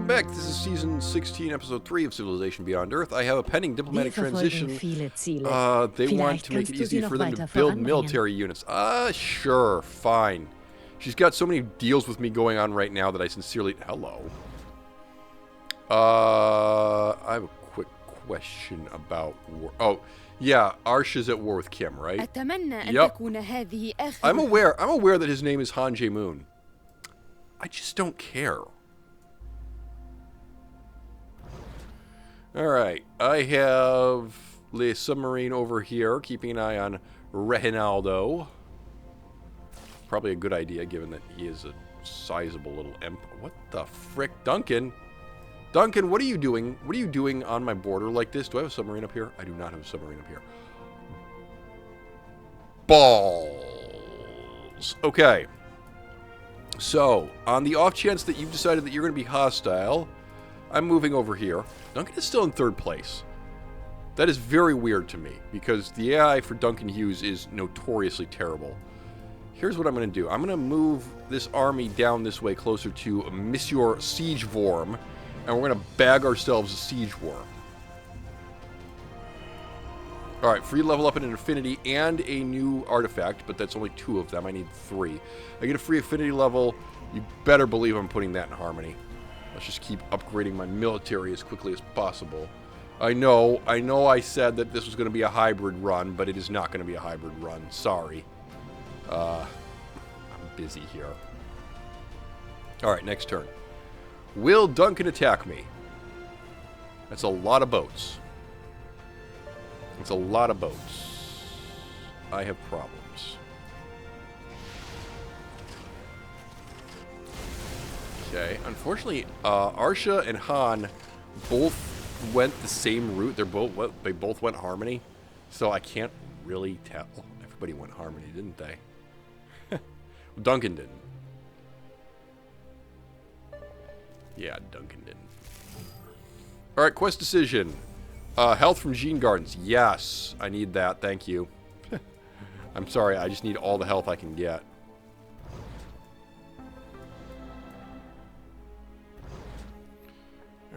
welcome back. This is Season 16, Episode 3 of Civilization Beyond Earth. I have a pending diplomatic transition. They want to make it easy for them to build military units. Sure, fine. She's got so many deals with me going on right now that I sincerely... Hello. I have a quick question about war. Oh, yeah, Arsha's at war with Kim, right? Yep. I'm aware that his name is Han Jae-moon. I just don't care. Alright, I have the submarine over here, keeping an eye on Reginaldo. Probably a good idea, given that he is a sizable little imp. What the frick? Duncan? Duncan, what are you doing? What are you doing on my border like this? Do I have a submarine up here? I do not have a submarine up here. Balls. Okay. So, on the off chance that you've decided that you're going to be hostile, I'm moving over here. Duncan is still in third place. That is very weird to me, because the AI for Duncan Hughes is notoriously terrible. Here's what I'm going to do. I'm going to move this army down this way closer to Monsieur Siegeworm, and we're going to bag ourselves a Siege Worm. Alright, free level up in an affinity and a new artifact, but that's only 2 of them. I need 3. I get a free affinity level. You better believe I'm putting that in harmony. Let's just keep upgrading my military as quickly as possible. I know I said that this was going to be a hybrid run, but it is not going to be a hybrid run. Sorry. I'm busy here. Alright, next turn. Will Duncan attack me? That's a lot of boats. It's a lot of boats. I have problems. Okay, unfortunately, Arsha and Han both went the same route. They both went Harmony, so I can't really tell. Everybody went Harmony, didn't they? Duncan didn't. Yeah, Duncan didn't. All right, quest decision. Health from Gene Gardens. Yes, I need that. Thank you. I'm sorry, I just need all the health I can get.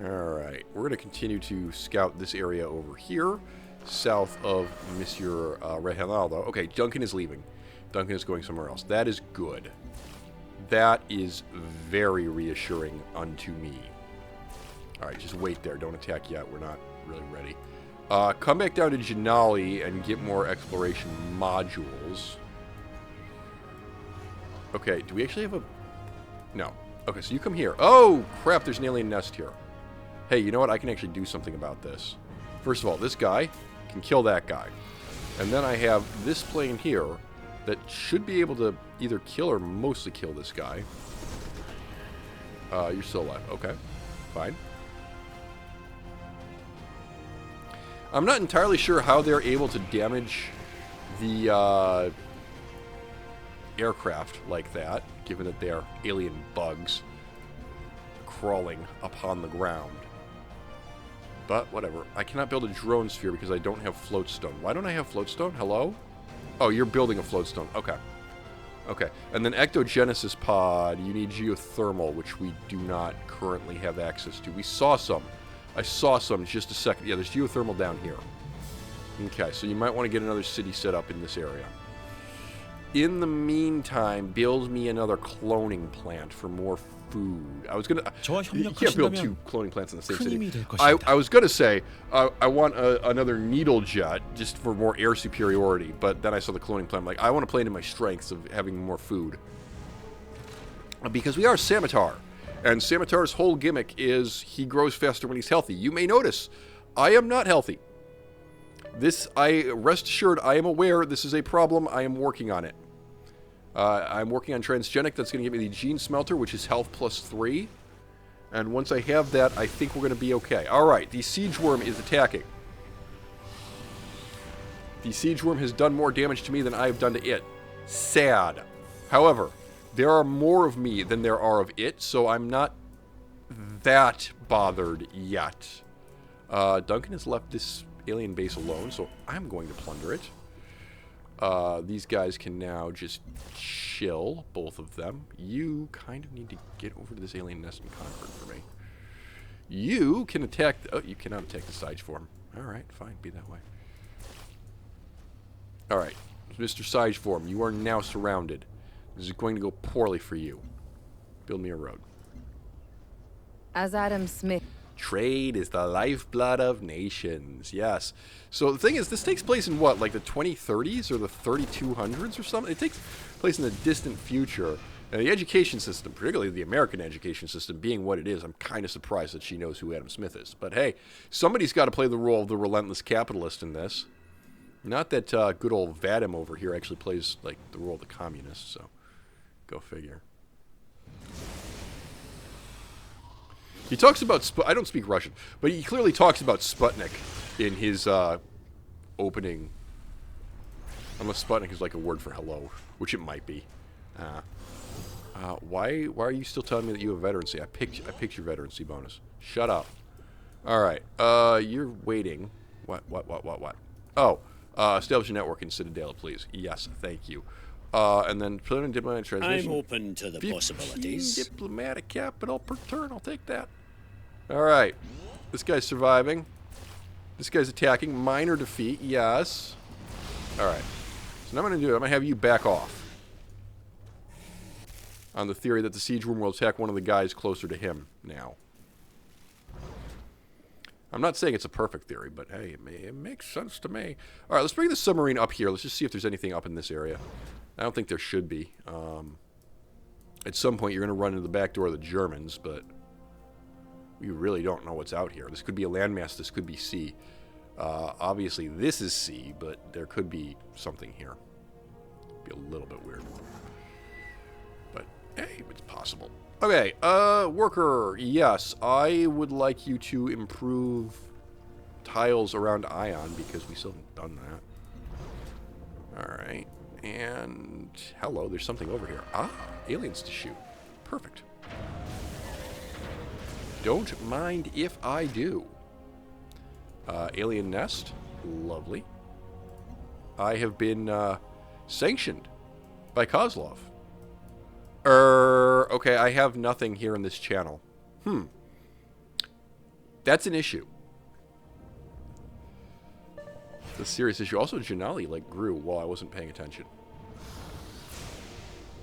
Alright, we're going to continue to scout this area over here, south of Monsieur Reginaldo. Okay, Duncan is leaving. Duncan is going somewhere else. That is good. That is very reassuring unto me. Alright, just wait there. Don't attack yet. We're not really ready. Come back down to Janali and get more exploration modules. Okay, do we actually have a... No. Okay, so you come here. Oh, crap, there's an alien nest here. Hey, you know what? I can actually do something about this. First of all, this guy can kill that guy. And then I have this plane here that should be able to either kill or mostly kill this guy. You're still alive. Okay, fine. I'm not entirely sure how they're able to damage the aircraft like that, given that they are alien bugs crawling upon the ground. But whatever. I cannot build a drone sphere because I don't have floatstone. Why don't I have floatstone? Hello? Oh, you're building a floatstone. Okay. Okay. And then ectogenesis pod, you need geothermal, which we do not currently have access to. We saw some. I saw some just a second. Yeah, there's geothermal down here. Okay, so you might want to get another city set up in this area. In the meantime, build me another cloning plant for more food. I was gonna... You can't build 2 cloning plants in the same city. I was gonna say, I want another needle jet just for more air superiority, but then I saw the cloning plant. I'm like, I want to play into my strengths of having more food. Because we are Samatar. And Samatar's whole gimmick is he grows faster when he's healthy. You may notice, I am not healthy. Rest assured, I am aware this is a problem. I am working on it. I'm working on transgenic. That's going to give me the gene smelter, which is health +3. And once I have that, I think we're going to be okay. Alright, the siege worm is attacking. The siege worm has done more damage to me than I have done to it. Sad. However, there are more of me than there are of it, so I'm not that bothered yet. Duncan has left this alien base alone, so I'm going to plunder it. These guys can now just chill, both of them. You kind of need to get over to this alien nest and conquer it for me. You can attack... Oh, you cannot attack the Siege form. Alright, fine. Be that way. Alright. Mr. Siege form, you are now surrounded. This is going to go poorly for you. Build me a road. As Adam Smith... Trade is the lifeblood of nations. Yes. So the thing is, this takes place in what, like the 2030s or the 3200s or something? It takes place in the distant future. And the education system, particularly the American education system, being what it is, I'm kind of surprised that she knows who Adam Smith is. But hey, somebody's got to play the role of the relentless capitalist in this. Not that good old Vadim over here actually plays like the role of the communist, so go figure. He talks about... I don't speak Russian, but he clearly talks about Sputnik in his opening. Unless Sputnik is like a word for hello, which it might be. Why are you still telling me that you have veterancy? I picked your veterancy bonus. Shut up. All right. You're waiting. What? Oh, establish a network in Citadel, please. Yes, thank you. And then preliminary diplomatic transmission. I'm open to the possibilities. Diplomatic capital per turn. I'll take that. All right. This guy's surviving. This guy's attacking. Minor defeat. Yes. All right. So now I'm going to do it. I'm going to have you back off. On the theory that the siege room will attack one of the guys closer to him now. I'm not saying it's a perfect theory, but hey, it makes sense to me. All right, let's bring the submarine up here. Let's just see if there's anything up in this area. I don't think there should be. At some point, you're going to run into the back door of the Germans, but we really don't know what's out here. This could be a landmass. This could be sea. Obviously, this is sea, but there could be something here. Be a little bit weird. But, hey, it's possible. Okay, worker. Yes, I would like you to improve tiles around Ion, because we still haven't done that. All right. And, hello, there's something over here. Ah, aliens to shoot. Perfect. Don't mind if I do. Alien nest. Lovely. I have been sanctioned by Kozlov. Okay, I have nothing here in this channel. That's an issue. It's a serious issue. Also, Janali, like, grew while I wasn't paying attention.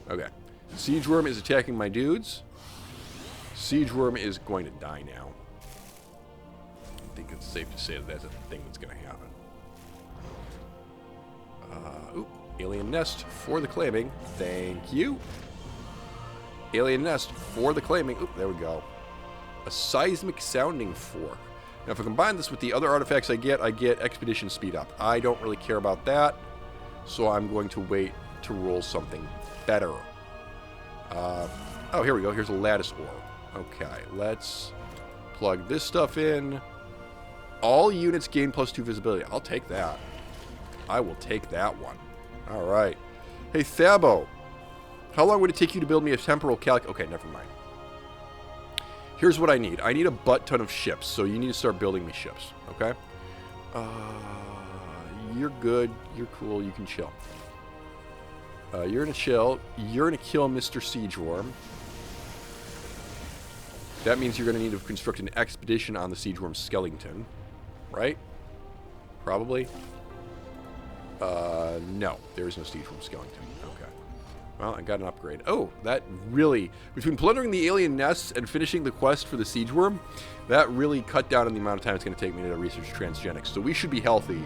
Okay. Siege Worm is attacking my dudes. Siege Worm is going to die now. I think it's safe to say that that's a thing that's going to happen. Oop. Alien nest for the claiming. Thank you. Alien nest for the claiming. Oop, there we go. A seismic sounding fork. Now, if I combine this with the other artifacts I get expedition speed up. I don't really care about that, so I'm going to wait to roll something better. Oh, here we go. Here's a lattice ore. Okay, let's plug this stuff in. All units gain +2 visibility. I'll take that. I will take that one. All right. Hey, Thabo. How long would it take you to build me a temporal calc... Okay, never mind. Here's what I need. I need a butt ton of ships, so you need to start building me ships, okay? You're good. You're cool. You can chill. You're gonna chill. You're gonna kill Mr. Siege Worm. That means you're gonna need to construct an expedition on the Siege Worm skeleton, right? Probably. No. There is no Siege Worm skeleton. Okay. Well, I got an upgrade. Oh, that really... Between plundering the alien nests and finishing the quest for the Siege Worm, that really cut down on the amount of time it's going to take me to research transgenics. So we should be healthy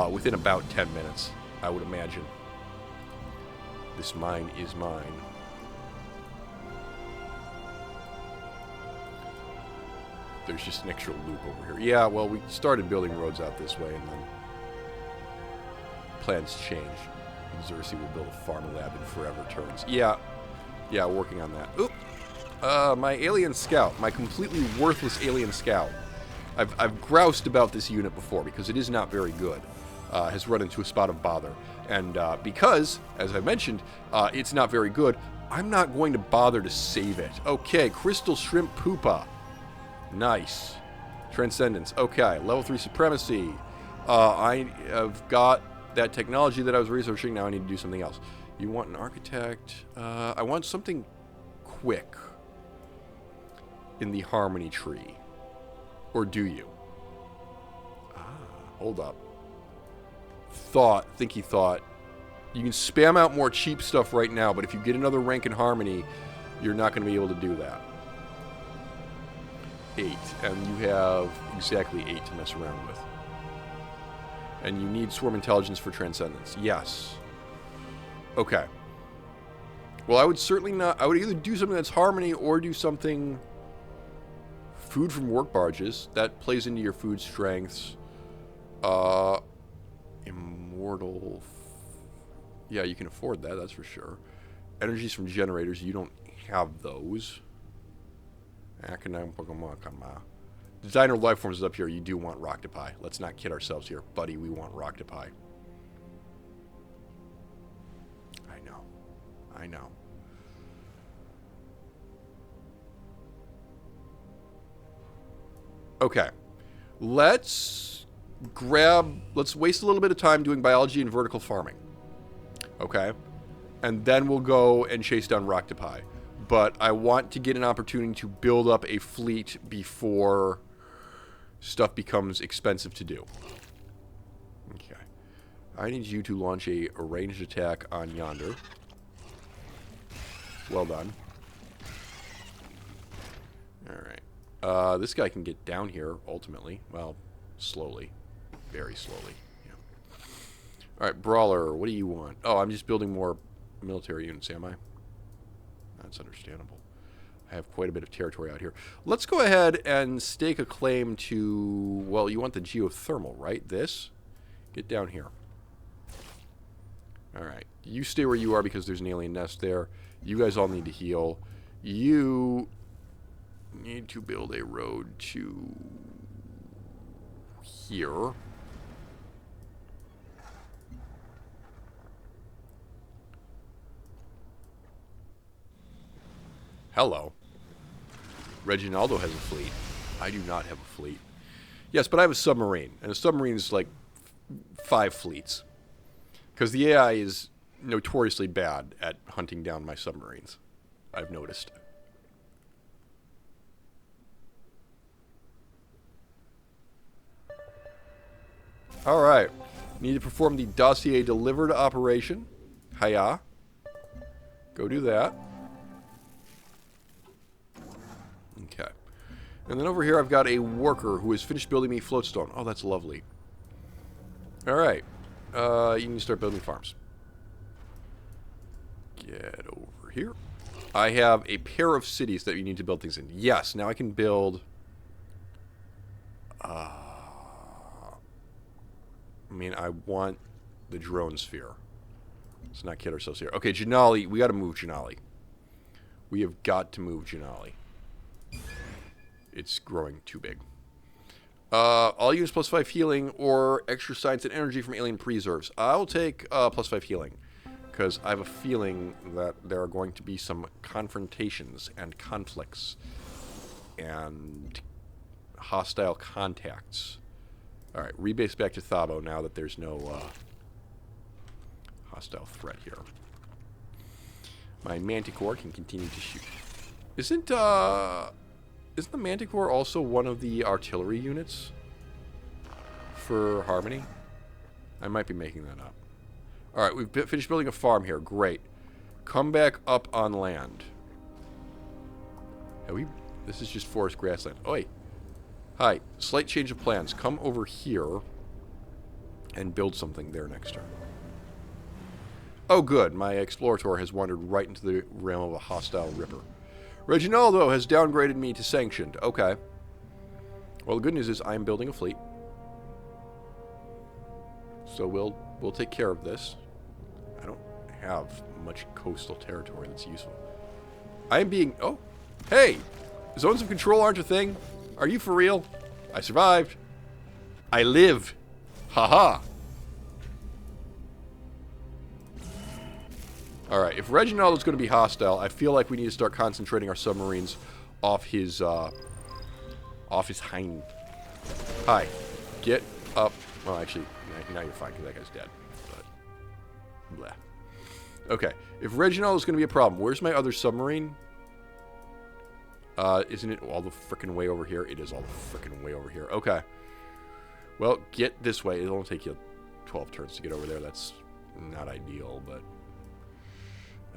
within about 10 minutes, I would imagine. This mine is mine. There's just an extra loop over here. Yeah, well, we started building roads out this way, and then plans changed. Xerxes will build a farm lab in forever turns. Yeah, working on that. Oop! My alien scout, my completely worthless alien scout. I've groused about this unit before because it is not very good. Has run into a spot of bother. And because, as I mentioned, it's not very good, I'm not going to bother to save it. Okay, Crystal Shrimp Pupa. Nice. Transcendence. Okay, level 3 supremacy. I have got that technology that I was researching. Now I need to do something else. You want an architect? I want something quick in the harmony tree. Or do you? Hold up. Thinky thought. You can spam out more cheap stuff right now, but if you get another rank in Harmony, you're not going to be able to do that. 8. And you have exactly 8 to mess around with. And you need Swarm Intelligence for Transcendence. Yes. Okay. Well, I would certainly not... I would either do something that's Harmony or do something... Food from work barges. That plays into your food strengths. Immortal... Yeah, you can afford that, that's for sure. Energies from generators, you don't have those. Designer life forms is up here. You do want Roctopi. Let's not kid ourselves here. Buddy, we want Roctopi. I know. Okay. Let's waste a little bit of time doing biology and vertical farming. Okay? And then we'll go and chase down Roctopi. But I want to get an opportunity to build up a fleet before stuff becomes expensive to do. Okay. I need you to launch a ranged attack on yonder. Well done. Alright. This guy can get down here, ultimately. Well, slowly. Very slowly. Yeah. Alright, Brawler, what do you want? Oh, I'm just building more military units, am I? That's understandable. I have quite a bit of territory out here. Let's go ahead and stake a claim to... Well, you want the geothermal, right? This? Get down here. Alright. You stay where you are because there's an alien nest there. You guys all need to heal. You need to build a road to here. Hello. Reginaldo has a fleet. I do not have a fleet. Yes, but I have a submarine. And a submarine is like 5 fleets. Because the AI is notoriously bad at hunting down my submarines. I've noticed. Alright. Need to perform the dossier delivered operation. Hiya. Go do that. Okay. And then over here I've got a worker who has finished building me floatstone. Oh, that's lovely. Alright. You need to start building farms. Get over here. I have a pair of cities that you need to build things in. Yes, now I can build... I mean, I want the drone sphere. Let's not kid ourselves here. Okay, Janali. We got to move Janali. We have got to move Janali. It's growing too big. All units plus 5 healing or extra science and energy from alien preserves. I'll take plus 5 healing. Because I have a feeling that there are going to be some confrontations and conflicts. And hostile contacts. Alright, rebase back to Thabo now that there's no hostile threat here. My Manticore can continue to shoot. Isn't the Manticore also one of the artillery units for Harmony? I might be making that up. Alright, we've finished building a farm here. Great. Come back up on land. This is just forest grassland. Oi. Hi. Slight change of plans. Come over here and build something there next turn. Oh, good. My Explorator has wandered right into the realm of a hostile ripper. Reginaldo has downgraded me to sanctioned. Okay. Well, the good news is I'm building a fleet. So we'll take care of this. I don't have much coastal territory that's useful. I am being... Oh! Hey! Zones of control aren't a thing. Are you for real? I survived. I live. Haha. Alright, if Reginaldo's going to be hostile, I feel like we need to start concentrating our submarines off his hind. Hi. Get up. Well, actually, now you're fine, because that guy's dead. But, blah. Okay, if Reginaldo's going to be a problem, where's my other submarine? Isn't it all the frickin' way over here? It is all the frickin' way over here. Okay. Well, get this way. It'll only take you 12 turns to get over there. That's not ideal, but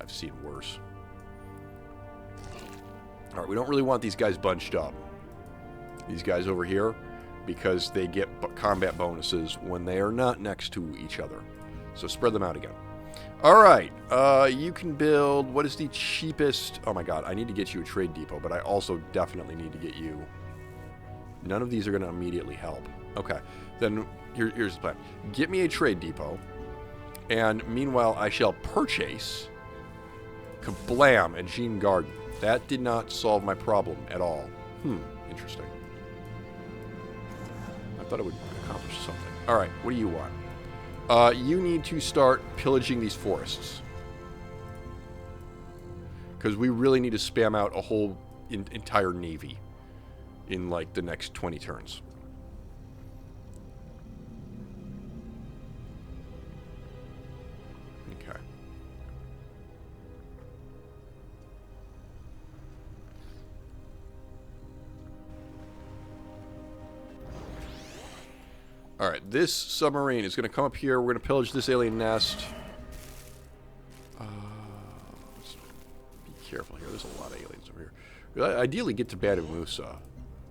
I've seen worse. Alright, we don't really want these guys bunched up. These guys over here, because they get combat bonuses when they are not next to each other. So spread them out again. Alright, you can build... What is the cheapest... Oh my god, I need to get you a trade depot, but I also definitely need to get you... None of these are going to immediately help. Okay, then here's the plan. Get me a trade depot, and meanwhile I shall purchase Kablam and Gene Garden. That did not solve my problem at all. Interesting. I thought it would accomplish something. Alright, what do you want? You need to start pillaging these forests. Because we really need to spam out a whole entire navy in, like, the next 20 turns. Okay. Alright, this submarine is going to come up here. We're going to pillage this alien nest. Let's be careful here. There's a lot of aliens over here. We'll ideally get to Banu Musa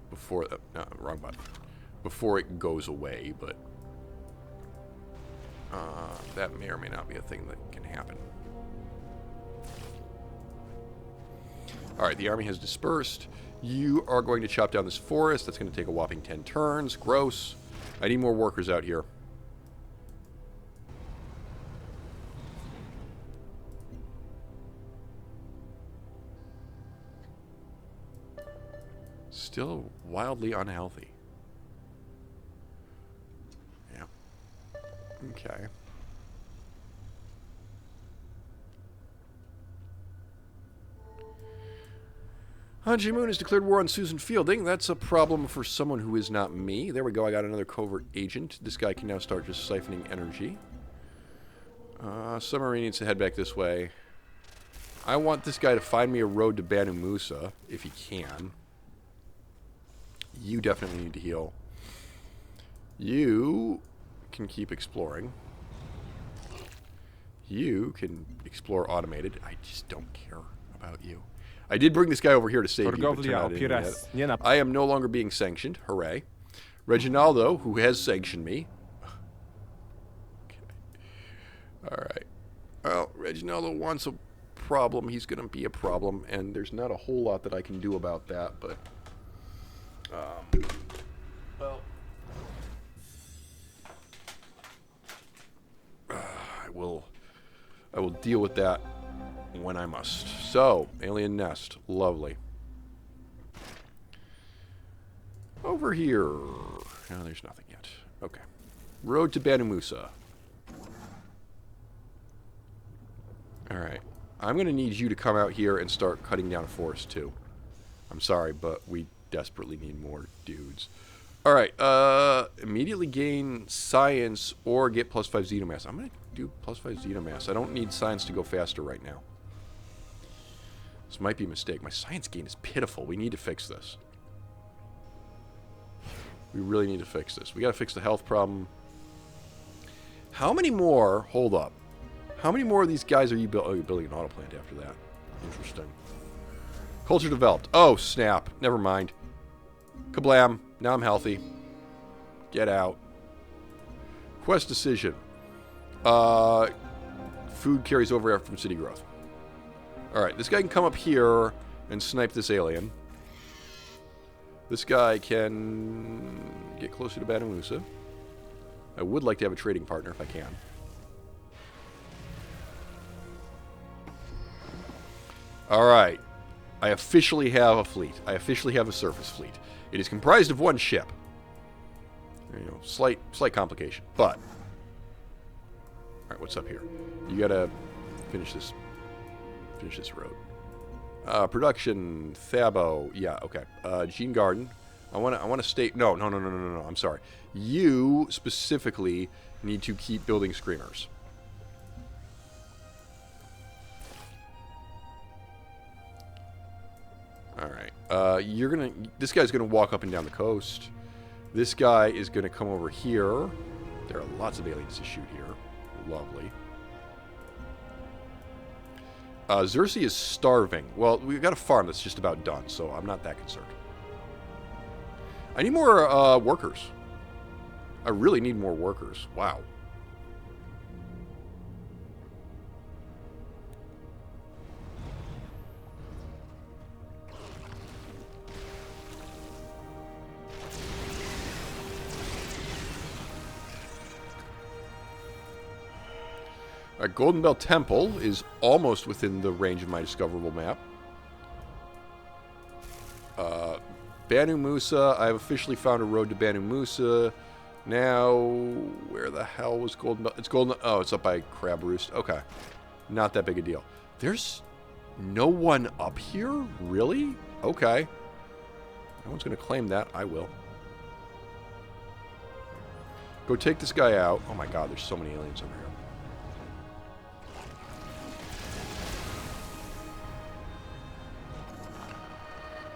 before... no, wrong button. Before it goes away, but... that may or may not be a thing that can happen. Alright, the army has dispersed. You are going to chop down this forest. That's going to take a whopping 10 turns. Gross. I need more workers out here. Still wildly unhealthy. Yeah. Okay. Hanji Moon has declared war on Susan Fielding. That's a problem for someone who is not me. There we go. I got another covert agent. This guy can now start just siphoning energy. Submarine needs to head back this way. I want this guy to find me a road to Banu Musa, if he can. You definitely need to heal. You can keep exploring. You can explore automated. I just don't care about you. I did bring this guy over here to save you, but turned out I didn't need it. I am no longer being sanctioned. Hooray. Reginaldo, who has sanctioned me. Okay. Alright. Well, Reginaldo wants a problem. He's going to be a problem, and there's not a whole lot that I can do about that, but... well... I will deal with that when I must. So, alien nest. Lovely. Over here. No, there's nothing yet. Okay. Road to Banu Musa. Alright. I'm going to need you to come out here and start cutting down a forest, too. I'm sorry, but we desperately need more dudes. Alright. Immediately gain science or get +5 xenomass. I'm going to do +5 xenomass. I don't need science to go faster right now. This might be a mistake. My science gain is pitiful. We need to fix this. We really need to fix this. We got to fix the health problem. How many more... Hold up. How many more of these guys are you building? Oh, you're building an auto plant after that. Interesting. Culture developed. Oh, snap. Never mind. Kablam. Now I'm healthy. Get out. Quest decision. Food carries over after from city growth. Alright, this guy can come up here and snipe this alien. This guy can get closer to Banu Musa. I would like to have a trading partner if I can. Alright. I officially have a fleet. I officially have a surface fleet. It is comprised of one ship. You know, slight complication. But... Alright, what's up here? You gotta finish this road. Production, Thabo. Yeah, okay. Gene Garden. I wanna stay... No. I'm sorry. You specifically need to keep building screamers. Alright. This guy's gonna walk up and down the coast. This guy is gonna come over here. There are lots of aliens to shoot here. Lovely. Xerxes is starving. Well, we've got a farm that's just about done, so I'm not that concerned. I need more workers. I really need more workers. Wow. Our Golden Bell Temple is almost within the range of my discoverable map. Banu Musa, I've officially found a road to Banu Musa. Now, where the hell was Golden Bell? It's Golden... Oh, it's up by Crab Roost. Okay. Not that big a deal. There's no one up here? Really? Okay. No one's going to claim that. I will. Go take this guy out. Oh my god, there's so many aliens over here.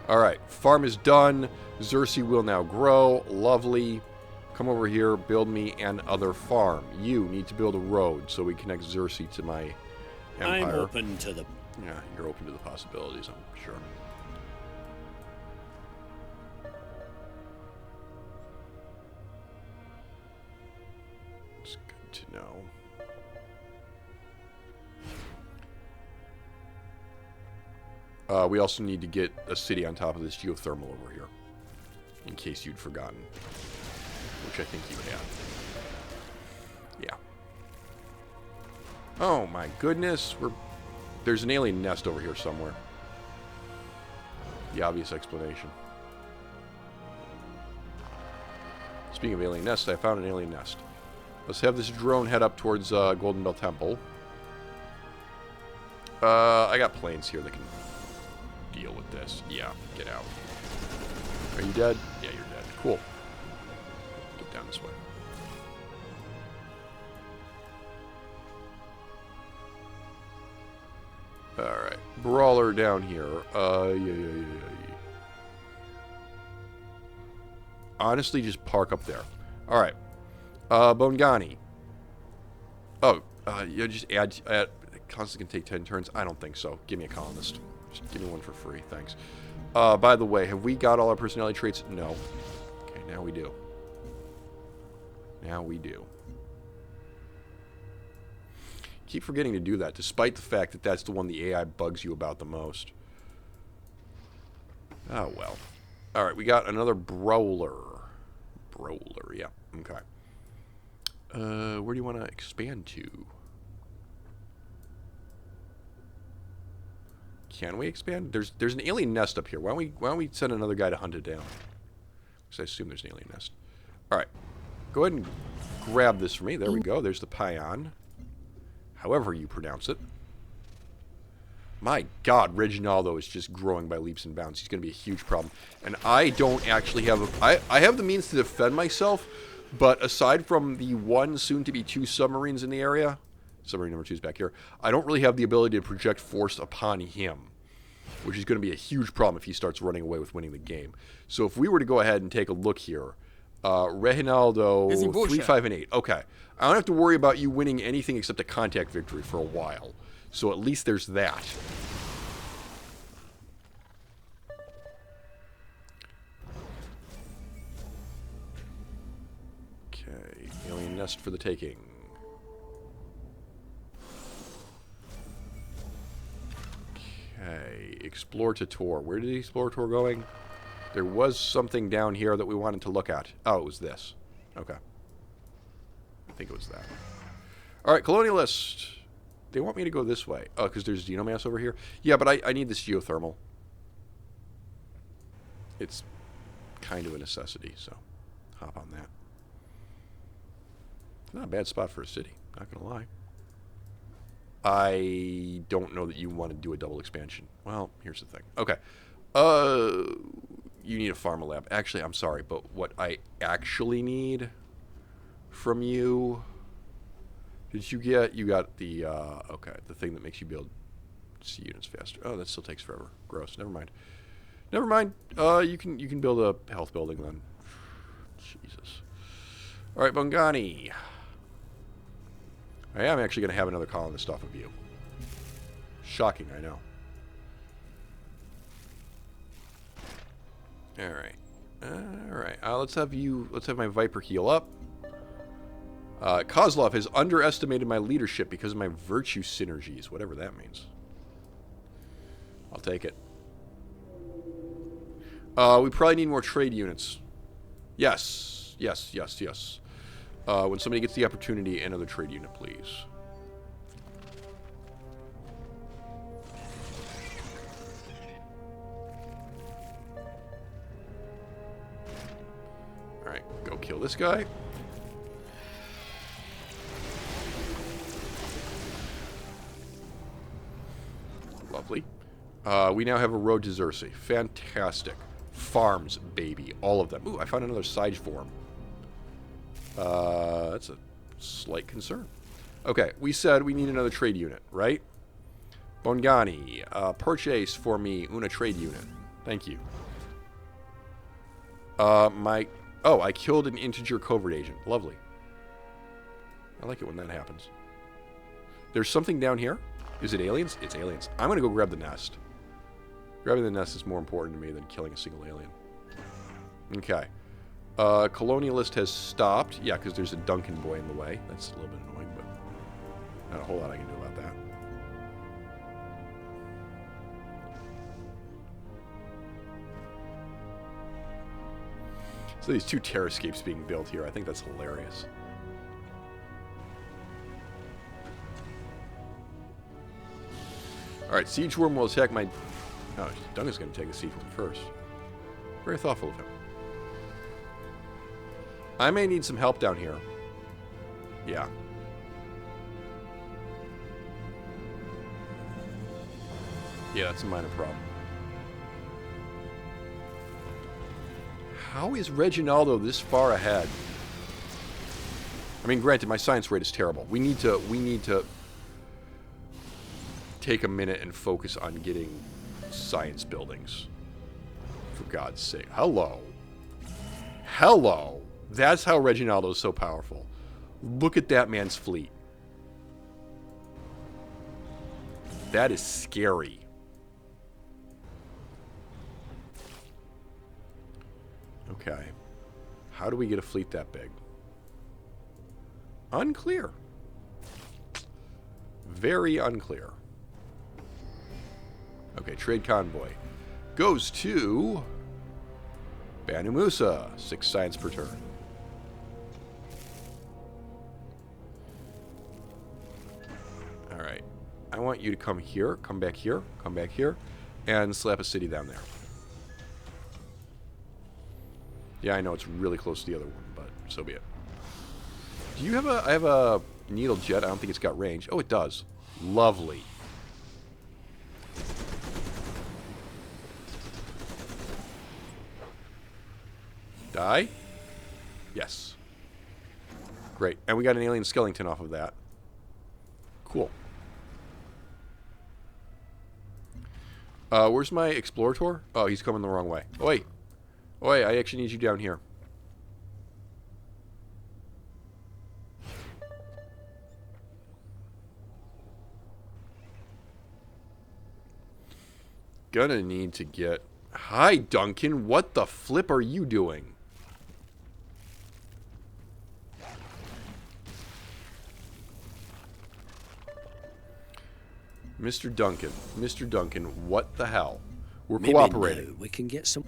Alright, farm is done. Xerxes will now grow. Lovely. Come over here, build me another farm. You need to build a road so we connect Xerxes to my empire. I'm open to the... Yeah, you're open to the possibilities, I'm sure. It's good to know. We also need to get a city on top of this geothermal over here. In case you'd forgotten. Which I think you have. Yeah. Oh my goodness. There's an alien nest over here somewhere. The obvious explanation. Speaking of alien nests, I found an alien nest. Let's have this drone head up towards Golden Bell Temple. I got planes here that can deal with this. Yeah, get out. Are you dead? Yeah, you're dead. Cool. Get down this way. Alright. Brawler down here. Yeah. Honestly, just park up there. Alright. Bongani. Oh, yeah, just add constantly can take 10 turns. I don't think so. Give me a colonist. Just give me one for free. Thanks. By the way, have we got all our personality traits? No. Okay, now we do. Now we do. Keep forgetting to do that, despite the fact that that's the one the AI bugs you about the most. Oh, well. Alright, we got another Brawler. Brawler, yeah. Okay. Where do you want to expand to? Can we expand? There's an alien nest up here. Why don't we send another guy to hunt it down? Because I assume there's an alien nest. Alright. Go ahead and grab this for me. There we go. There's the Pion. However you pronounce it. My god, Reginaldo is just growing by leaps and bounds. He's going to be a huge problem. And I don't actually have I have the means to defend myself, but aside from the one, soon-to-be two submarines in the area, submarine number 2 is back here, I don't really have the ability to project force upon him, which is going to be a huge problem if he starts running away with winning the game. So if we were to go ahead and take a look here, Reginaldo, 3, 5, and 8. Okay. I don't have to worry about you winning anything except a contact victory for a while. So at least there's that. Okay. Alien nest for the taking. Okay. Explore to tour. Where did the explore tour going? There was something down here that we wanted to look at. Oh, it was this. Okay. I think it was that. Alright, colonialist. They want me to go this way. Oh, because there's Xenomass over here? Yeah, but I need this geothermal. It's kind of a necessity, so hop on that. Not a bad spot for a city, not gonna lie. I don't know that you want to do a double expansion. Well, here's the thing. Okay. You need a pharma lab. Actually, I'm sorry, but what I actually need from you... Did you get... You got the, okay, the thing that makes you build C units faster. Oh, that still takes forever. Gross. Never mind. Never mind. You can build a health building then. Jesus. All right, Bongani. I am actually going to have another colonist off of you. Shocking, I know. All right. All right. Let's have my Viper heal up. Kozlov has underestimated my leadership because of my virtue synergies, whatever that means. I'll take it. We probably need more trade units. Yes. Yes, yes, yes. When somebody gets the opportunity, another trade unit, please. Alright, go kill this guy. Lovely. We now have a road to Xerxes. Fantastic. Farms, baby. All of them. Ooh, I found another Sage form. That's a slight concern. Okay, we said we need another trade unit, right? Bongani, purchase for me una trade unit. Thank you. I killed an integer covert agent. Lovely. I like it when that happens. There's something down here. Is it aliens? It's aliens. I'm going to go grab the nest. Grabbing the nest is more important to me than killing a single alien. Okay. Colonialist has stopped. Yeah, because there's a Duncan boy in the way. That's a little bit annoying, but not a whole lot I can do about that. So these two terrascapes being built here, I think that's hilarious. Alright, Siege Worm will attack my... Oh, Duncan's going to take a Siege Worm first. Very thoughtful of him. I may need some help down here. Yeah. Yeah, that's a minor problem. How is Reginaldo this far ahead? I mean, granted, my science rate is terrible. We need to take a minute and focus on getting science buildings. For God's sake. Hello. Hello. That's how Reginaldo is so powerful. Look at that man's fleet. That is scary. Okay. How do we get a fleet that big? Unclear. Very unclear. Okay, trade convoy. Goes to... Banu Musa. 6 science per turn. Alright. I want you to come here, come back here, and slap a city down there. Yeah, I know it's really close to the other one, but so be it. Do you have a... I have a needle jet. I don't think it's got range. Oh, it does. Lovely. Die? Yes. Great. And we got an alien skeleton off of that. Cool. Where's my explorator? Oh, he's coming the wrong way. Oh, wait. Oh, wait, I actually need you down here. Gonna need to get... Hi, Duncan. What the flip are you doing? Mr. Duncan, what the hell? We're cooperating. Maybe we can get some...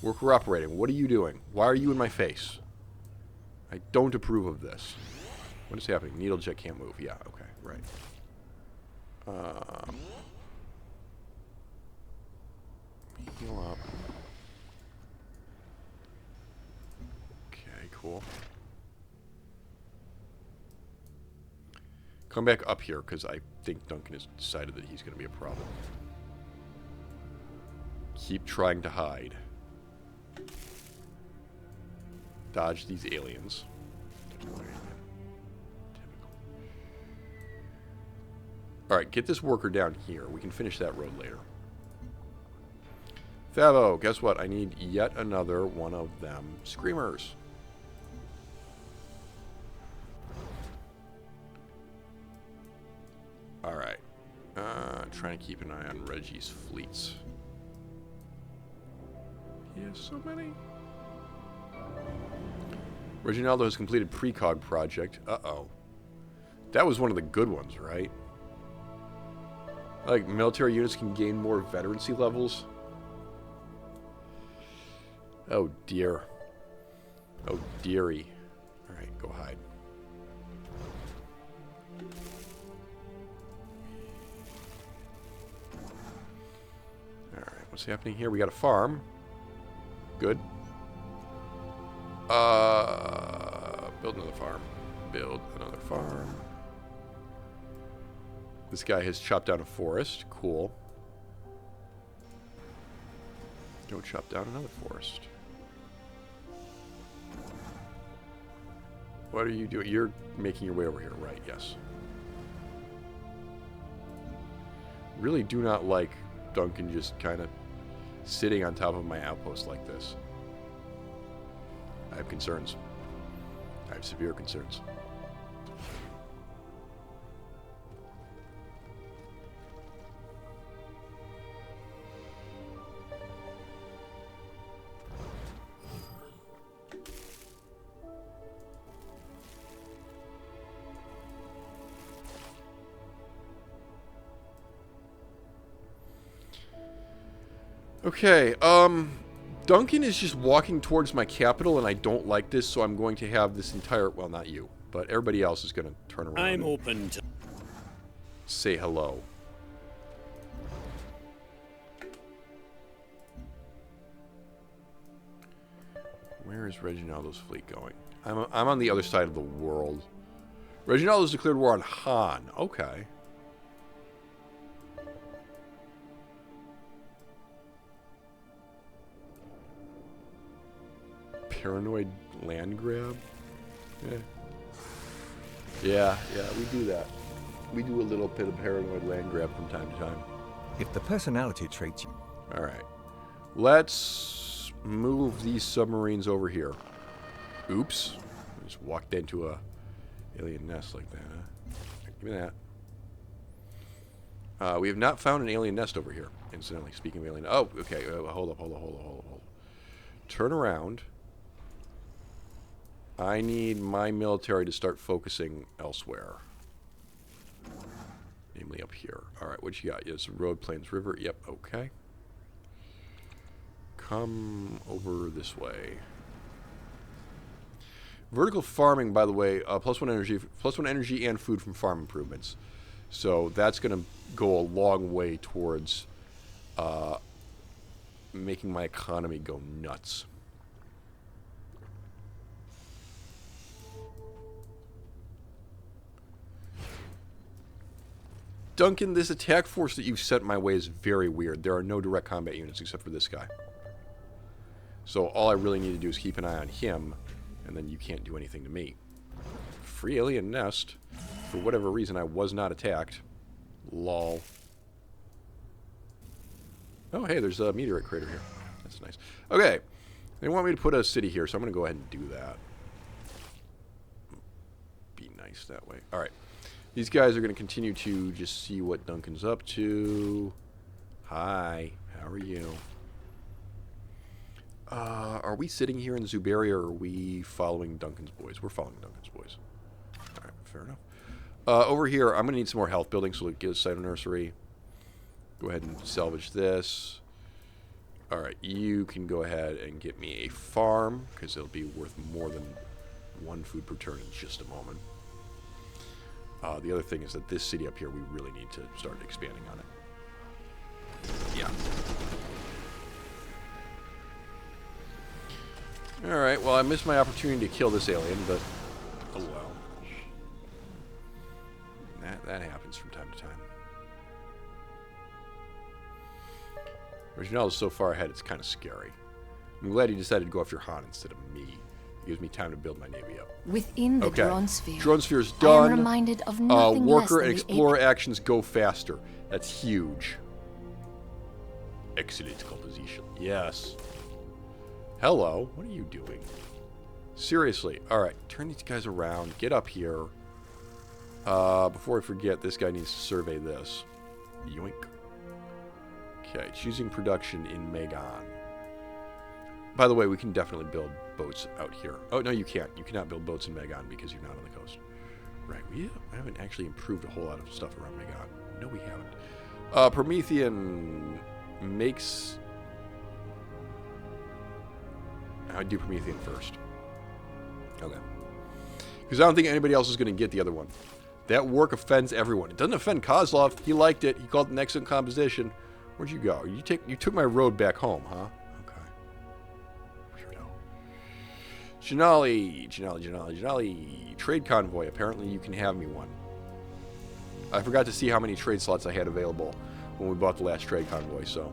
We're cooperating. What are you doing? Why are you in my face? I don't approve of this. What is happening? Needlejet can't move. Yeah, okay, right. Heal up. Okay, cool. Come back up here, because I think Duncan has decided that he's going to be a problem. Keep trying to hide. Dodge these aliens. Alright, get this worker down here. We can finish that road later. Thavo, guess what? I need yet another one of them screamers. Alright. Trying to keep an eye on Reggie's fleets. He has so many. Reginaldo has completed precog project. Uh-oh. That was one of the good ones, right? Like, military units can gain more veterancy levels. Oh, dear. Oh, dearie. Alright, go hide. Alright, what's happening here? We got a farm. Good. Build another farm. Build another farm. This guy has chopped down a forest. Cool. Go chop down another forest. What are you doing? You're making your way over here, right? Yes. Really do not like Duncan just kind of sitting on top of my outpost like this. I have concerns. I have severe concerns. Okay, Duncan is just walking towards my capital, and I don't like this, so I'm going to have this entire... Well, not you, but everybody else is going to turn around. I'm open to... Say hello. Where is Reginaldo's fleet going? I'm on the other side of the world. Reginaldo's declared war on Han. Okay. Paranoid land grab? Yeah, we do that. We do a little bit of paranoid land grab from time to time. If the personality traits you... Alright. Let's move these submarines over here. Oops. I just walked into a alien nest like that, huh? Give me that. We have not found an alien nest over here. Incidentally, speaking of alien... Oh, okay. Hold up. Turn around. I need my military to start focusing elsewhere. Namely up here. Alright, what you got? Yes, road, plains, river. Yep, okay. Come over this way. Vertical farming, by the way, plus one energy and food from farm improvements. So that's going to go a long way towards making my economy go nuts. Duncan, this attack force that you've sent my way is very weird. There are no direct combat units except for this guy. So all I really need to do is keep an eye on him, and then you can't do anything to me. Free alien nest. For whatever reason, I was not attacked. Lol. Oh, hey, there's a meteorite crater here. That's nice. Okay. They want me to put a city here, so I'm going to go ahead and do that. Be nice that way. All right. These guys are going to continue to just see what Duncan's up to. Hi, how are you? Are we sitting here in Zuberia, or are we following Duncan's boys? We're following Duncan's boys. Alright, fair enough. Over here, I'm going to need some more health building, so we'll get a cyto nursery. Go ahead and salvage this. Alright, you can go ahead and get me a farm, because it'll be worth more than one food per turn in just a moment. The other thing is that this city up here, we really need to start expanding on it. Yeah. Alright, well, I missed my opportunity to kill this alien, but oh well. That happens from time to time. Reginaldo's so far ahead, it's kind of scary. I'm glad he decided to go after Han instead of me. It gives me time to build my navy up. Within the drone sphere, drone sphere's done. I am reminded of nothing less worker than and explorer actions go faster. That's huge. Excellent composition. Yes. Hello. What are you doing? Seriously. Alright. Turn these guys around. Get up here. Before I forget, this guy needs to survey this. Yoink. Okay. Choosing production in Megon. By the way, we can definitely build boats out here. Oh, no, you can't. You cannot build boats in Megon because you're not on the coast. Right. We haven't actually improved a whole lot of stuff around Megon. No, we haven't. Promethean makes... I'd do Promethean first. Okay. Because I don't think anybody else is going to get the other one. That work offends everyone. It doesn't offend Kozlov. He liked it. He called it an excellent composition. Where'd you go? You took my road back home, huh? Okay. Weirdo. Janali. Trade convoy. Apparently you can have me one. I forgot to see how many trade slots I had available when we bought the last trade convoy, so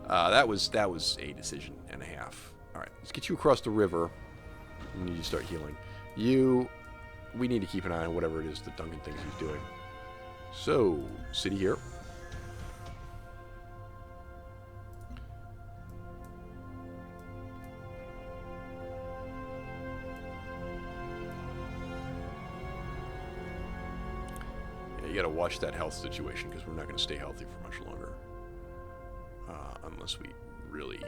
that was a decision and a half. All right, let's get you across the river. We need to start healing. We need to keep an eye on whatever it is that Duncan thinks he's doing. So, city here. Yeah, you gotta watch that health situation because we're not gonna stay healthy for much longer. Unless we really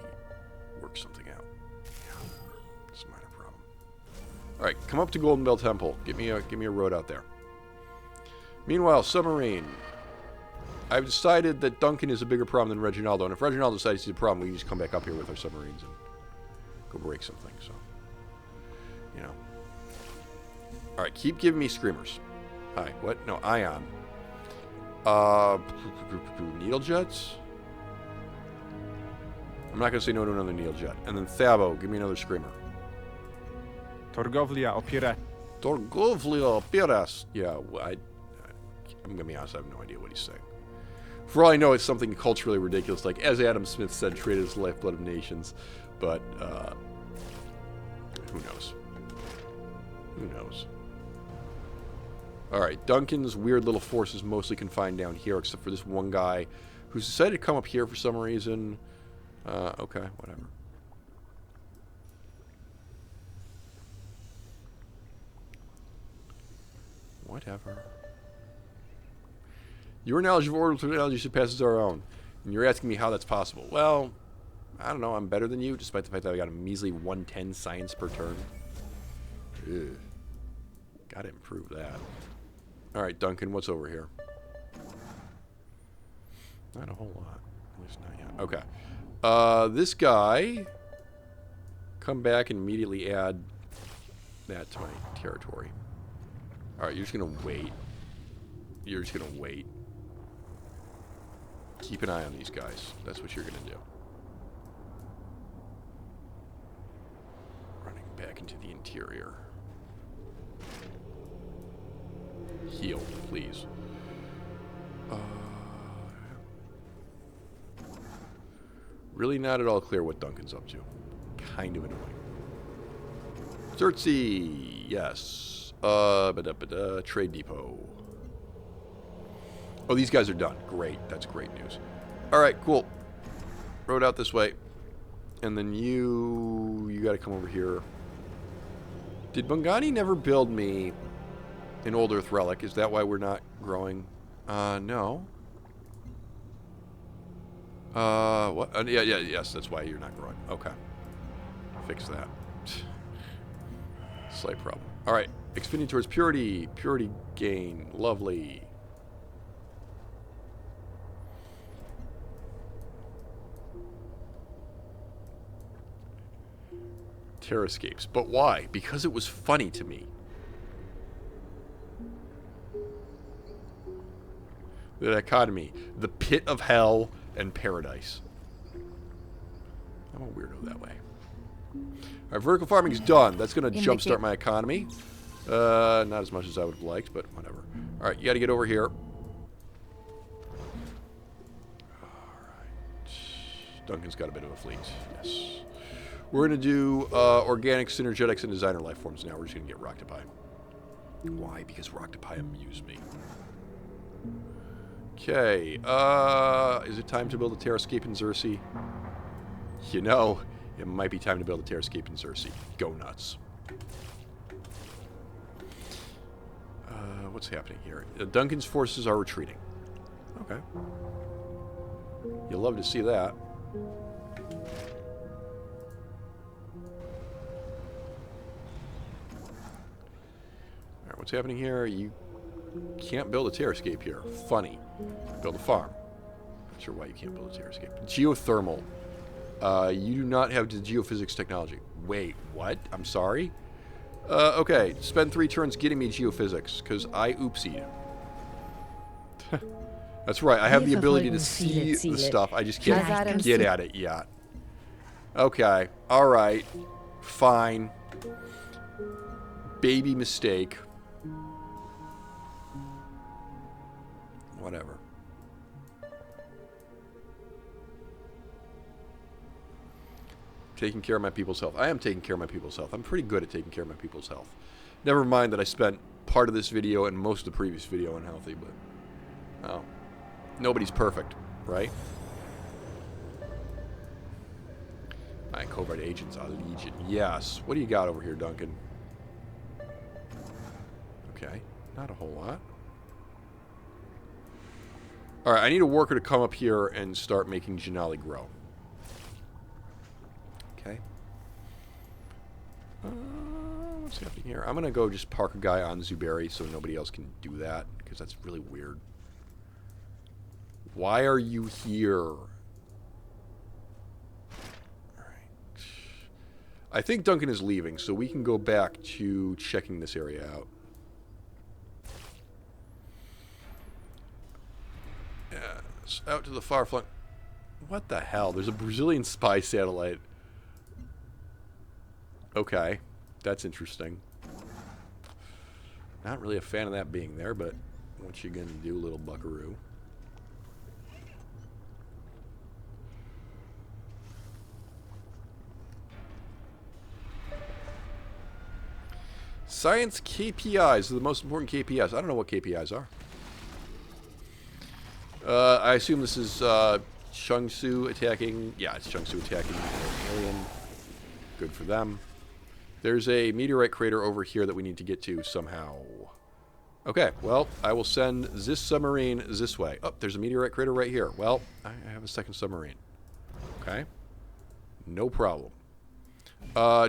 work something out. Yeah, it's a minor problem. Alright, come up to Golden Bell Temple. Give me a road out there. Meanwhile, submarine. I've decided that Duncan is a bigger problem than Reginaldo, and if Reginaldo decides he's a problem, we can just come back up here with our submarines and go break something, so. You know. Alright, keep giving me screamers. Hi, what? No, ion. Needle jets? I'm not going to say no to another needle jet. And then Thabo, give me another screamer. Torgovlia Opire. Torgovlia Pires. Yeah, well, I'm going to be honest, I have no idea what he's saying. For all I know, it's something culturally ridiculous, like, as Adam Smith said, trade is the lifeblood of nations. But, who knows? Who knows? Alright, Duncan's weird little force is mostly confined down here, except for this one guy who's decided to come up here for some reason. Okay, whatever. Whatever. Your knowledge of orbital technology surpasses our own, and you're asking me how that's possible. Well, I don't know, I'm better than you, despite the fact that I got a measly 110 science per turn. Ugh. Gotta improve that. Alright, Duncan, what's over here? Not a whole lot. At least not yet. Okay. This guy, come back and immediately add that to my territory. Alright, you're just going to wait. You're just going to wait. Keep an eye on these guys. That's what you're going to do. Running back into the interior. Heal, please. Really not at all clear what Duncan's up to. Kind of annoying. Xerxes, yes. Trade depot. Oh, these guys are done. Great. That's great news. Alright, cool. Road out this way. And then you gotta come over here. Did Bungani never build me an Old Earth relic? Is that why we're not growing? No. What? Yes, that's why you're not growing. Okay. Fix that. Slight problem. Alright, expanding towards purity. Purity gain. Lovely. Terrascapes. But why? Because it was funny to me. The dichotomy. The pit of hell and paradise. I'm a weirdo that way. Alright, vertical farming's done. That's going to jumpstart my economy. Not as much as I would have liked, but whatever. Alright, you got to get over here. Alright. Duncan's got a bit of a fleet. Yes. We're going to do organic, synergetics, and designer life forms now. We're just going to get Roctopi. Why? Because Roctopi amuse me. Okay, is it time to build a terrascape in Xerxes? You know, it might be time to build a terrascape in Xerxes. Go nuts. What's happening here? Duncan's forces are retreating. Okay. You'll love to see that. Alright, what's happening here? You can't build a terrascape here. Funny. Build a farm. Not sure why you can't build a terrascape. Geothermal. You do not have the geophysics technology. Wait, what? I'm sorry? Okay, spend 3 turns getting me geophysics, because I oopsied. That's right, I have the ability to see the stuff, I just can't get at it yet. Okay, alright. Fine. Baby mistake. Whatever. Taking care of my people's health. I am taking care of my people's health. I'm pretty good at taking care of my people's health. Never mind that I spent part of this video and most of the previous video unhealthy, but... oh. Nobody's perfect, right? My covert agents are legion. Yes. What do you got over here, Duncan? Okay. Not a whole lot. Alright, I need a worker to come up here and start making Janali grow. Okay. What's happening here? I'm going to go just park a guy on Zuberi so nobody else can do that, because that's really weird. Why are you here? Alright. I think Duncan is leaving, so we can go back to checking this area out. Yes, out to the far flung... What the hell? There's a Brazilian spy satellite. Okay, that's interesting. Not really a fan of that being there, but what you gonna do, little buckaroo? Science KPIs are the most important KPIs. I don't know what KPIs are. I assume this is Changsu attacking. Yeah, it's Changsu attacking an alien. Good for them. There's a meteorite crater over here that we need to get to somehow. Okay, well, I will send this submarine this way. Oh, there's a meteorite crater right here. Well, I have a second submarine. Okay. No problem.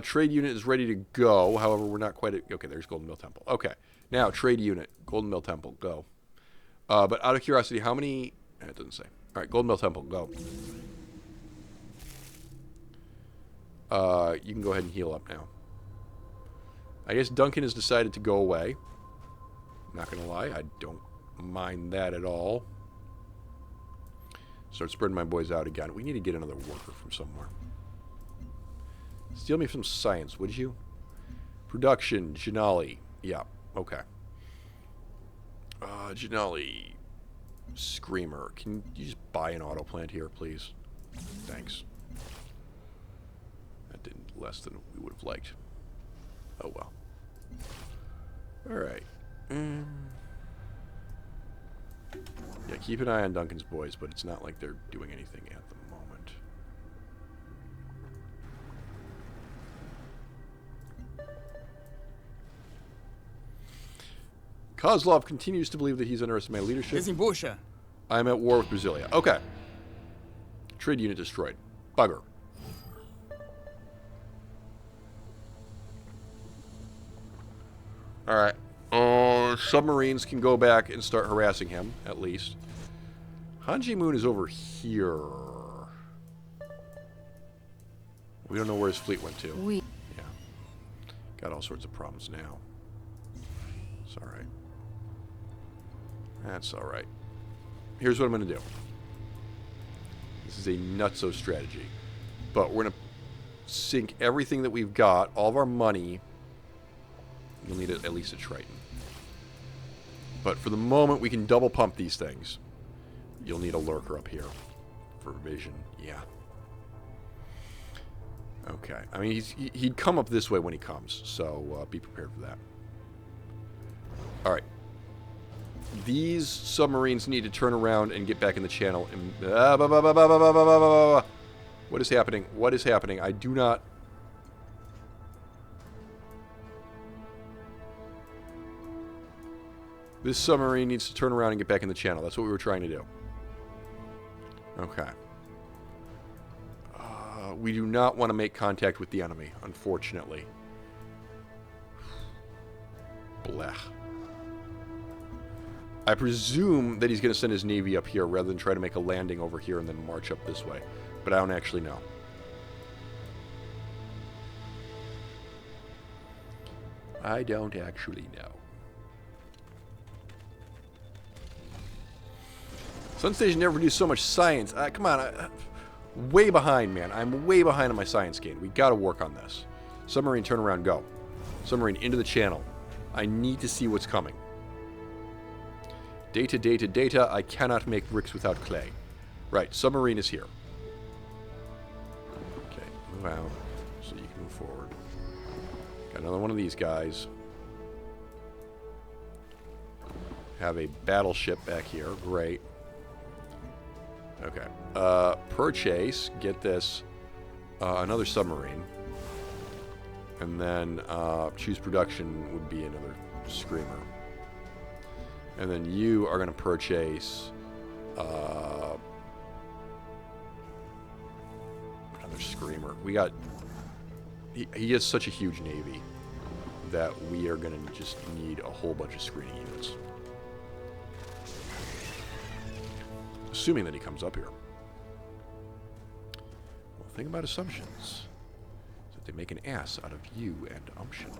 Trade unit is ready to go. However, we're not quite at... okay, there's Golden Mill Temple. Okay. Now, trade unit. Golden Mill Temple. Go. But out of curiosity, how many... it doesn't say. All right, Golden Mill Temple. Go. You can go ahead and heal up now. I guess Duncan has decided to go away. Not going to lie. I don't mind that at all. Start spreading my boys out again. We need to get another worker from somewhere. Steal me some science, would you? Production, Janali. Yeah, okay. Janali. Screamer. Can you just buy an auto plant here, please? Thanks. That did less than we would have liked. Oh, well. Alright. Yeah, keep an eye on Duncan's boys, but it's not like they're doing anything at the moment. Kozlov continues to believe that he's underestimated leadership. I'm at war with Brasilia. Okay. Trade unit destroyed. Bugger. Alright. Submarines can go back and start harassing him, at least. Hanji Moon is over here. We don't know where his fleet went to. Yeah. Got all sorts of problems now. It's alright. That's alright. Here's what I'm going to do. This is a nutso strategy. But we're going to sink everything that we've got, all of our money. You'll need at least a Triton. But for the moment, we can double pump these things. You'll need a lurker up here for vision. Yeah. Okay. I mean, he'd come up this way when he comes, so be prepared for that. All right. These submarines need to turn around and get back in the channel. What is happening? What is happening? I do not... This submarine needs to turn around and get back in the channel. That's what we were trying to do. Okay. We do not want to make contact with the enemy, unfortunately. Blech. I presume that he's going to send his navy up here rather than try to make a landing over here and then march up this way. But I don't actually know. I don't actually know. Sun Station never produced so much science. Come on. Way behind, man. I'm way behind on my science gain. We got to work on this. Submarine, turn around, go. Submarine, into the channel. I need to see what's coming. Data, data, data. I cannot make bricks without clay. Right, submarine is here. Okay, move out so you can move forward. Got another one of these guys. Have a battleship back here. Great. Okay. Purchase. Get this. Another submarine. And then choose production would be another screamer. And then you are going to purchase another screamer. We got... He has such a huge navy that we are going to just need a whole bunch of screening units. Assuming that he comes up here. Well, think about assumptions. That they make an ass out of you and umption.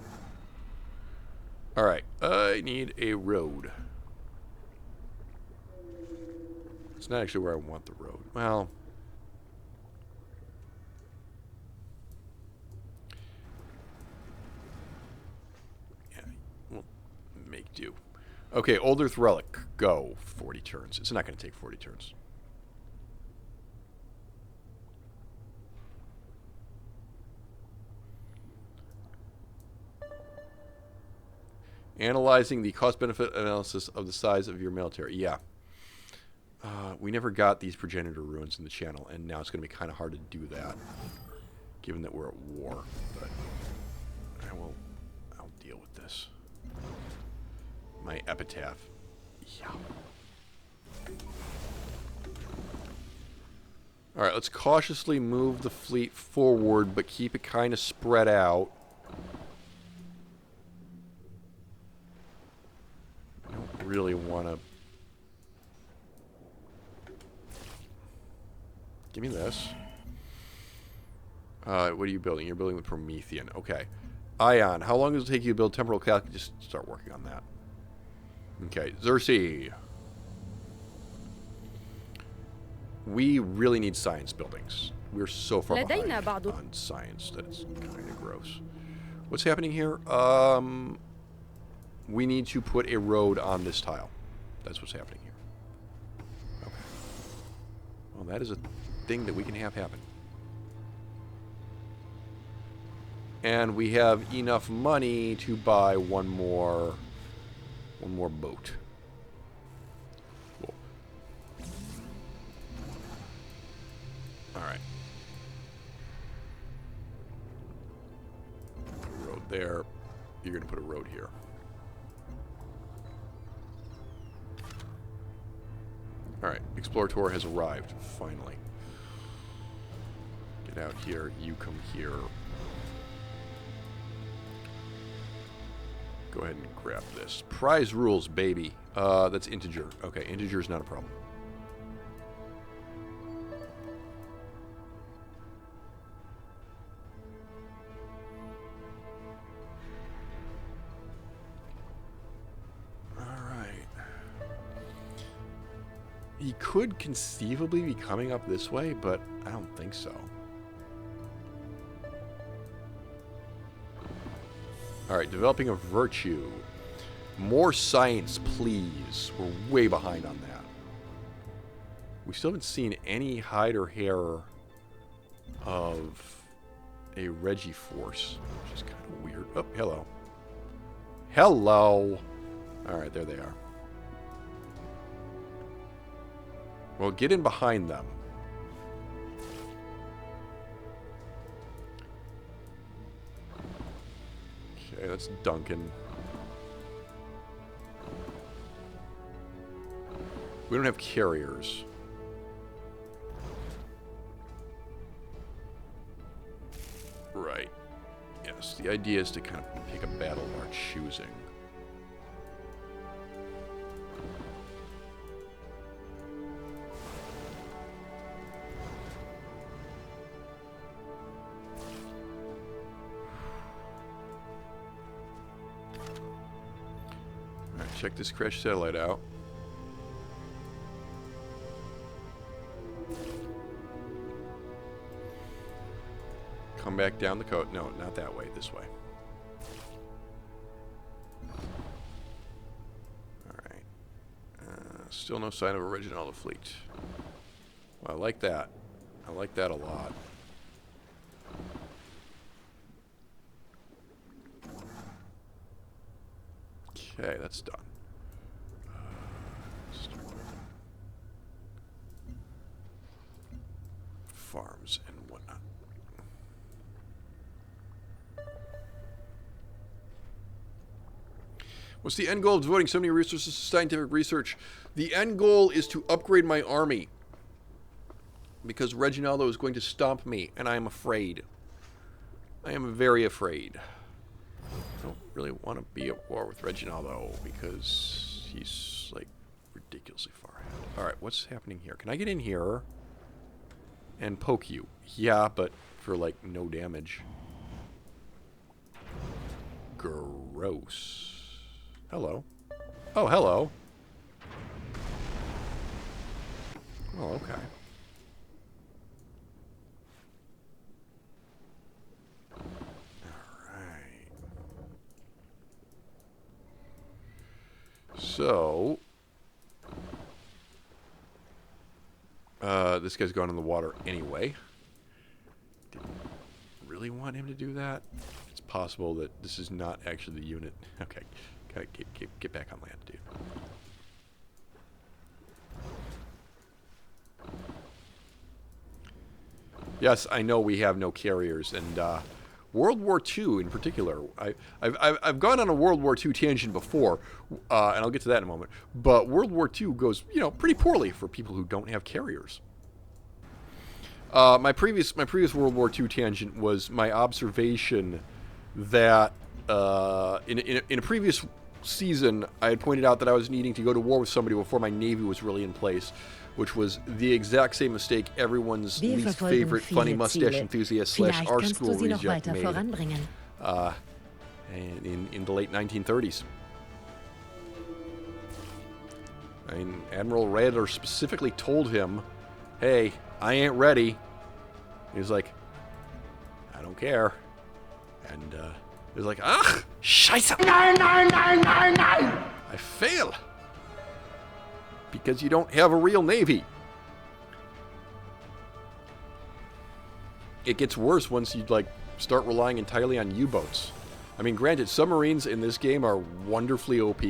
Alright, I need a road. It's not actually where I want the road. Well... yeah, we'll make do. Okay, Old Earth Relic. Go. 40 turns. It's not going to take 40 turns. Analyzing the cost-benefit analysis of the size of your military. Yeah. We never got these progenitor ruins in the channel, and now it's going to be kind of hard to do that, given that we're at war. But I'll deal with this. My epitaph. Yeah. Alright, let's cautiously move the fleet forward, but keep it kind of spread out. I don't really want to... Give me this. What are you building? You're building the Promethean. Okay. Ion. How long does it take you to build temporal calc? Just start working on that. Okay. Xerxes. We really need science buildings. We're so far behind on science that it's kind of gross. What's happening here? We need to put a road on this tile. That's what's happening here. Okay. Well, that is a thing that we can have happen. And we have enough money to buy one more boat. Cool. All right. Put a road there. You're going to put a road here. All right. Explorator has arrived, finally. Get out here. You come here. Go ahead and grab this. Prize rules, baby. That's integer. Okay, integer is not a problem. Alright. He could conceivably be coming up this way, but I don't think so. Alright, developing a virtue. More science, please. We're way behind on that. We still haven't seen any hide or hair of a Regiforce, which is kind of weird. Oh, hello. Hello! Alright, there they are. Well, get in behind them. Okay, that's Duncan. We don't have carriers. Right. Yes, the idea is to kind of pick a battle of our choosing. Alright, check this crashed satellite out. Come back down the coast. No, not that way. This way. Alright. Still no sign of a Reginaldo fleet. Well, I like that. I like that a lot. Okay, that's done. Start building farms and whatnot. What's the end goal of devoting so many resources to scientific research? The end goal is to upgrade my army. Because Reginaldo is going to stomp me, and I am afraid. I am very afraid. I don't really want to be at war with Reginaldo, because he's, like, ridiculously far ahead. Alright, what's happening here? Can I get in here and poke you? Yeah, but for, like, no damage. Gross. Hello. Oh, hello. Oh, okay. Alright. So... this guy's gone in the water anyway. Didn't really want him to do that. It's possible that this is not actually the unit. Okay. Gotta get back on land, dude. Yes, I know we have no carriers, and World War II in particular. I've gone on a World War II tangent before, and I'll get to that in a moment. But World War II goes, you know, pretty poorly for people who don't have carriers. My previous World War II tangent was my observation that in a previous season, I had pointed out that I was needing to go to war with somebody before my navy was really in place, which was the exact same mistake everyone's least favorite funny mustache enthusiast / our school reject made in the late 1930s. I mean, Admiral Raeder specifically told him, hey, I ain't ready. He was like, I don't care. And he was like, ach, scheiße. Nein, nein, nein, nein, nein. I fail. Because you don't have a real navy. It gets worse once you, like, start relying entirely on U-boats. I mean, granted, submarines in this game are wonderfully OP,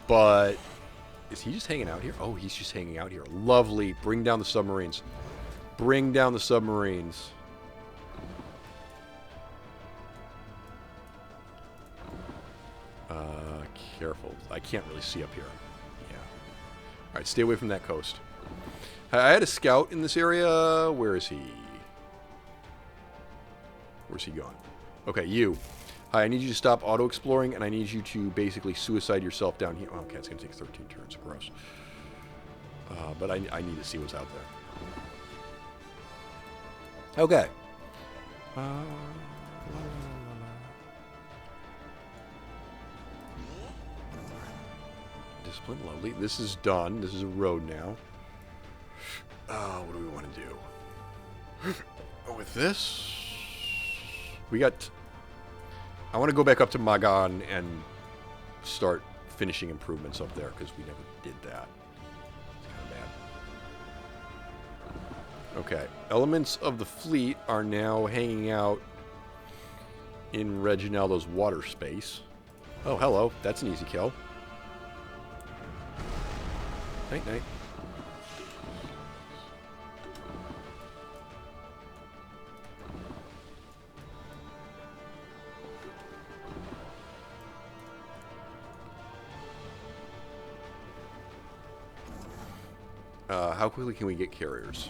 but is he just hanging out here? Oh, he's just hanging out here. Lovely. Bring down the submarines. Bring down the submarines. Careful. I can't really see up here. Yeah. Alright, stay away from that coast. I had a scout in this area. Where is he? Where's he gone? Okay, you. Hi, I need you to stop auto-exploring, and I need you to basically suicide yourself down here. Oh, okay, it's going to take 13 turns. Gross. But I need to see what's out there. Okay. Discipline, lovely. This is done. This is a road now. What do we want to do? With this, we got... I want to go back up to Magan and start finishing improvements up there, because we never did that. It's kind of bad. Okay. Elements of the fleet are now hanging out in Reginaldo's water space. Oh, hello. That's an easy kill. Night, night. How quickly can we get carriers?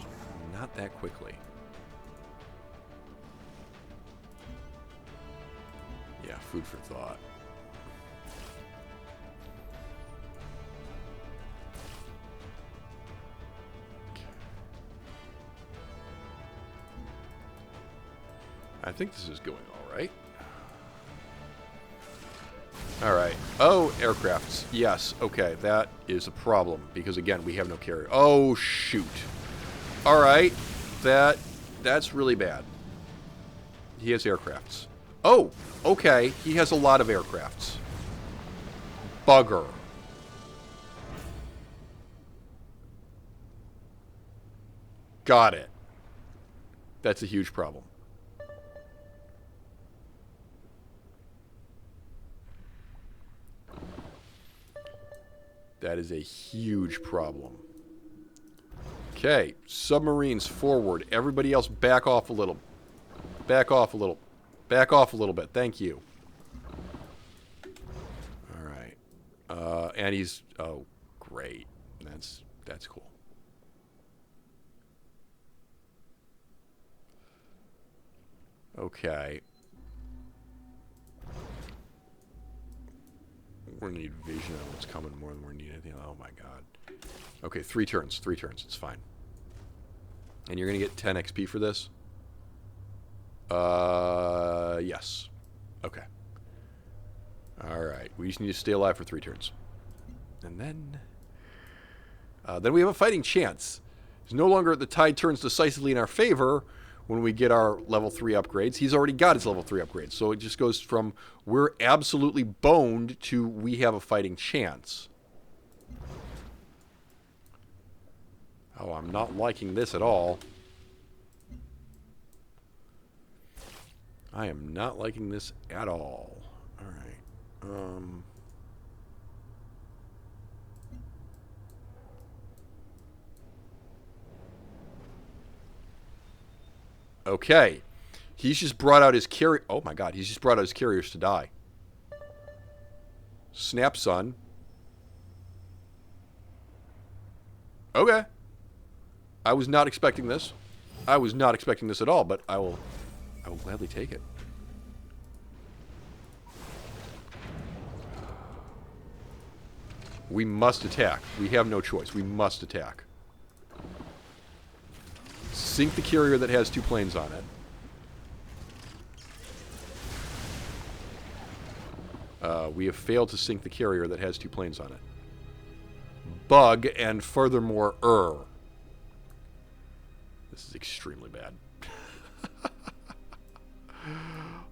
Not that quickly. Yeah, food for thought. I think this is going all right. All right. Oh, aircrafts. Yes. Okay, that is a problem because again, we have no carrier. Oh shoot. All right. That's really bad. He has aircrafts. Oh, okay. He has a lot of aircrafts. Bugger. Got it. That's a huge problem. That is a huge problem. Okay, submarines forward. Everybody else back off a little. Back off a little. Back off a little bit. Thank you. All right. And he's... Oh, great. That's cool. Okay. We're gonna need vision on what's coming more than we're needing anything. Oh my god. Okay, 3 turns. 3 turns. It's fine. And you're gonna get 10 XP for this? Yes. Okay. Alright. We just need to stay alive for 3 turns. And then we have a fighting chance. It's no longer the tide turns decisively in our favor when we get our level 3 upgrades. He's already got his level 3 upgrades. So it just goes from we're absolutely boned to we have a fighting chance. Oh, I'm not liking this at all. I am not liking this at all. Alright. Okay. He's just brought out his carrier. Oh my god, he's just brought out his carriers to die. Snap, son. Okay. I was not expecting this. I was not expecting this at all, but I will gladly take it. We must attack. We have no choice. We must attack. Sink the carrier that has 2 planes on it. We have failed to sink the carrier that has 2 planes on it. Bug, and furthermore, This is extremely bad.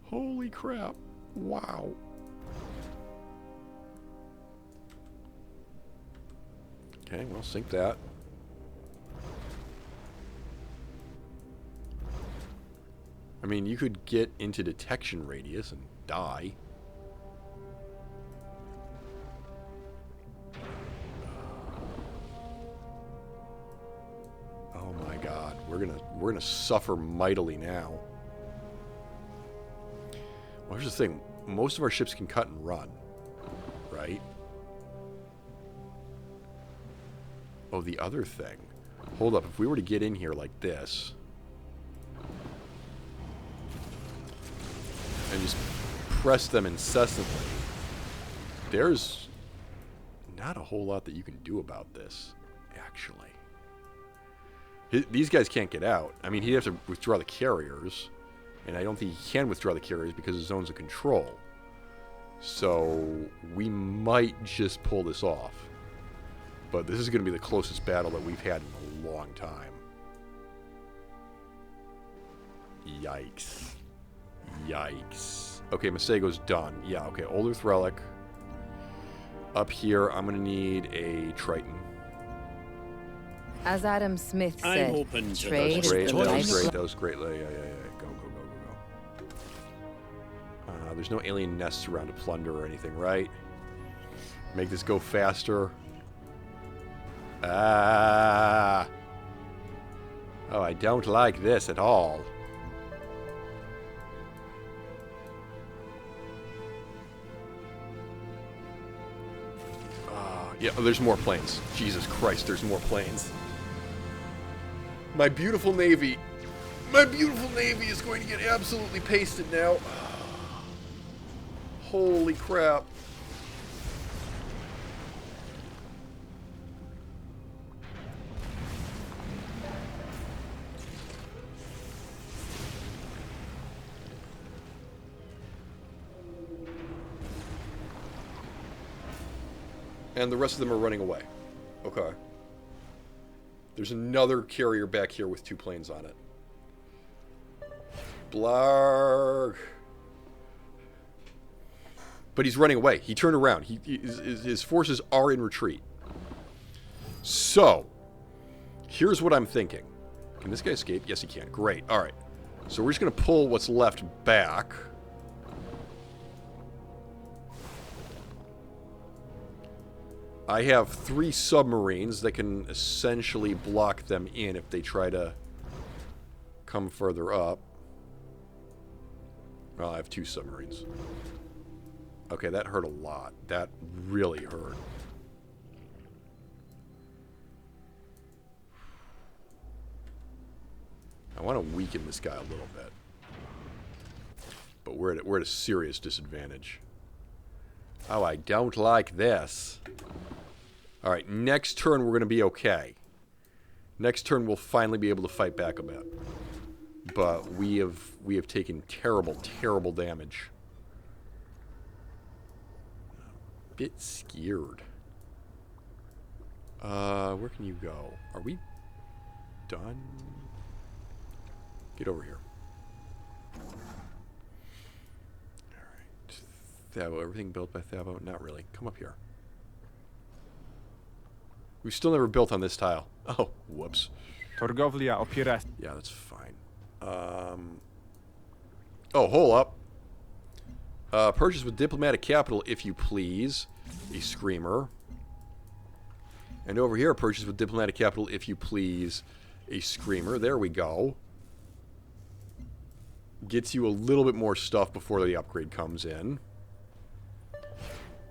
Holy crap. Wow. Okay, well, sink that. I mean, you could get into detection radius and die. Oh my god, we're gonna suffer mightily now. Well, here's the thing. Most of our ships can cut and run, right? Oh, the other thing. Hold up, if we were to get in here like this and just press them incessantly, there's not a whole lot that you can do about this, actually. These guys can't get out. I mean, he'd have to withdraw the carriers, and I don't think he can withdraw the carriers because his zones of control. So we might just pull this off. But this is going to be the closest battle that we've had in a long time. Yikes. Yikes. Okay, Masego's done. Yeah, okay, Oldurth Relic. Up here, I'm going to need a Triton. As Adam Smith said, I'm open to trade those is the choices. That was great. life. That was great. Yeah. Go. There's no alien nests around to plunder or anything, right? Make this go faster. Ah. Oh, I don't like this at all. Yeah, oh, there's more planes. Jesus Christ, there's more planes. My beautiful Navy. My beautiful Navy is going to get absolutely pasted now. Holy crap. And the rest of them are running away. Okay. There's another carrier back here with 2 planes on it. Blarg. But he's running away. He turned around. His forces are in retreat. So, here's what I'm thinking. Can this guy escape? Yes, he can. Great. All right. So we're just going to pull what's left back. I have 3 submarines that can essentially block them in if they try to come further up. Well, I have 2 submarines. Okay, that hurt a lot. That really hurt. I want to weaken this guy a little bit. But we're at a serious disadvantage. Oh, I don't like this. Alright, next turn we're going to be okay. Next turn we'll finally be able to fight back a bit. But we have taken terrible, terrible damage. A bit scared. Where can you go? Are we done? Get over here. Alright. Thabo, everything built by Thabo? Not really. Come up here. We've still never built on this tile. Oh, whoops. Torgovlia opierest. Yeah, that's fine. Oh, hold up. Purchase with diplomatic capital, if you please. A screamer. And over here, purchase with diplomatic capital, if you please. A screamer. There we go. Gets you a little bit more stuff before the upgrade comes in.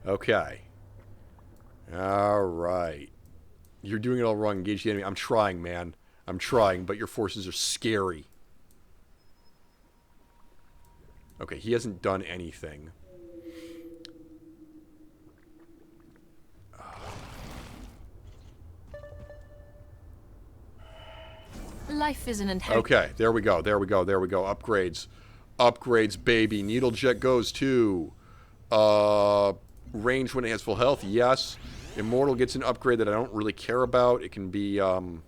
Okay. Alright. You're doing it all wrong. Engage the enemy. I'm trying, man. I'm trying, but your forces are scary. Okay, he hasn't done anything. Life is an inheritance. Okay, there we go. There we go. There we go. Upgrades. Upgrades, baby. Needlejet goes to range when it has full health. Yes. Immortal gets an upgrade that I don't really care about. It can be the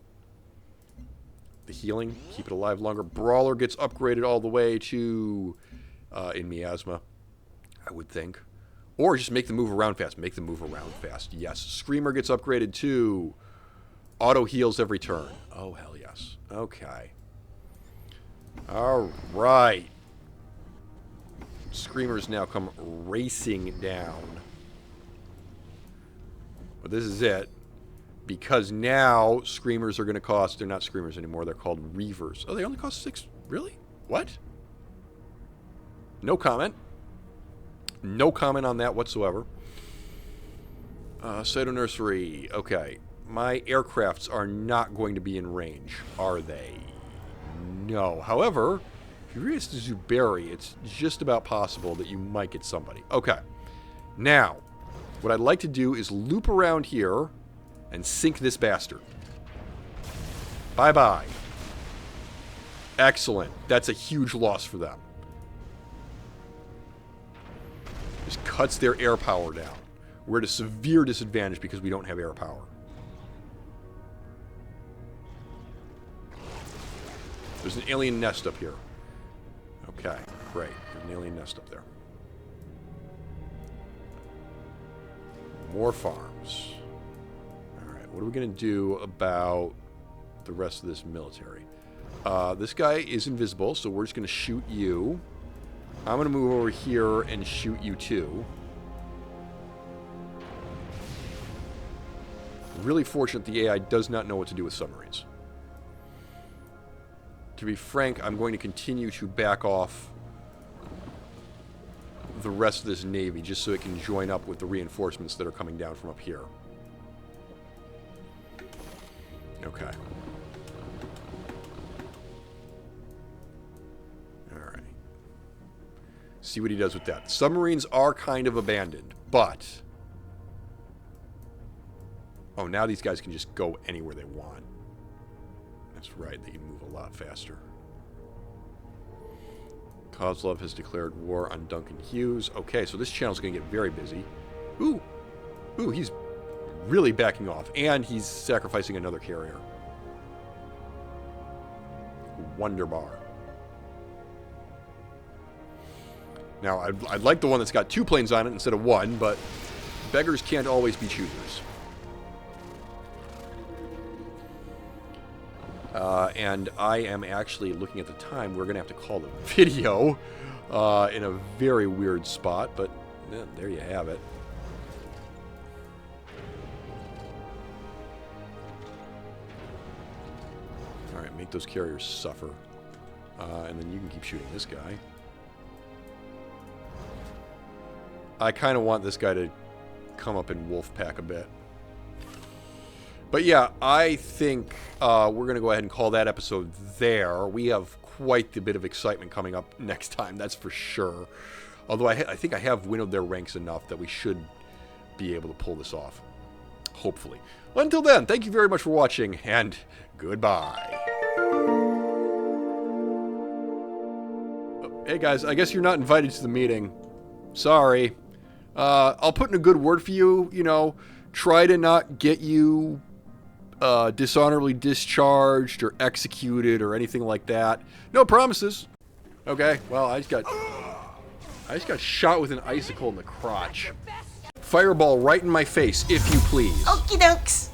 healing. Keep it alive longer. Brawler gets upgraded all the way to in miasma, I would think. Or just make them move around fast. Make them move around fast. Yes. Screamer gets upgraded to auto heals every turn. Oh, hell yes. Okay. All right. Screamers now come racing down. But this is it. Because now Screamers are going to cost... They're not Screamers anymore. They're called Reavers. Oh, they only cost 6... Really? What? No comment. No comment on that whatsoever. Cyto Nursery. Okay. My aircrafts are not going to be in range, are they? No. However, if you race to Zuberi, it's just about possible that you might get somebody. Okay. Now, what I'd like to do is loop around here and sink this bastard. Bye-bye. Excellent. That's a huge loss for them. Just cuts their air power down. We're at a severe disadvantage because we don't have air power. There's an alien nest up here. Okay, great. There's an alien nest up there. More farms. Alright, what are we going to do about the rest of this military? This guy is invisible, so we're just going to shoot you. I'm going to move over here and shoot you too. Really fortunate the AI does not know what to do with submarines. To be frank, I'm going to continue to back off the rest of this navy just so it can join up with the reinforcements that are coming down from up here. Okay. see what he does with that. Submarines are kind of abandoned, but... Oh, now these guys can just go anywhere they want. That's right, they can move a lot faster. Kozlov has declared war on Duncan Hughes. Okay, so this channel's going to get very busy. Ooh, he's really backing off. And he's sacrificing another carrier. Wonderbar. Now, I'd like the one that's got 2 planes on it instead of 1, but beggars can't always be choosers. And I am actually looking at the time. We're going to have to call the video in a very weird spot, but there you have it. Alright, make those carriers suffer. And then you can keep shooting this guy. I kind of want this guy to come up in Wolfpack a bit. But yeah, I think we're going to go ahead and call that episode there. We have quite the bit of excitement coming up next time, that's for sure. Although I think I have winnowed their ranks enough that we should be able to pull this off. Hopefully. Well, until then, thank you very much for watching, and goodbye. Hey guys, I guess you're not invited to the meeting. Sorry. I'll put in a good word for you, you know. Try to not get you dishonorably discharged or executed or anything like that. No promises. Okay, well, I just got shot with an icicle in the crotch. Fireball right in my face, if you please. Okie dokes.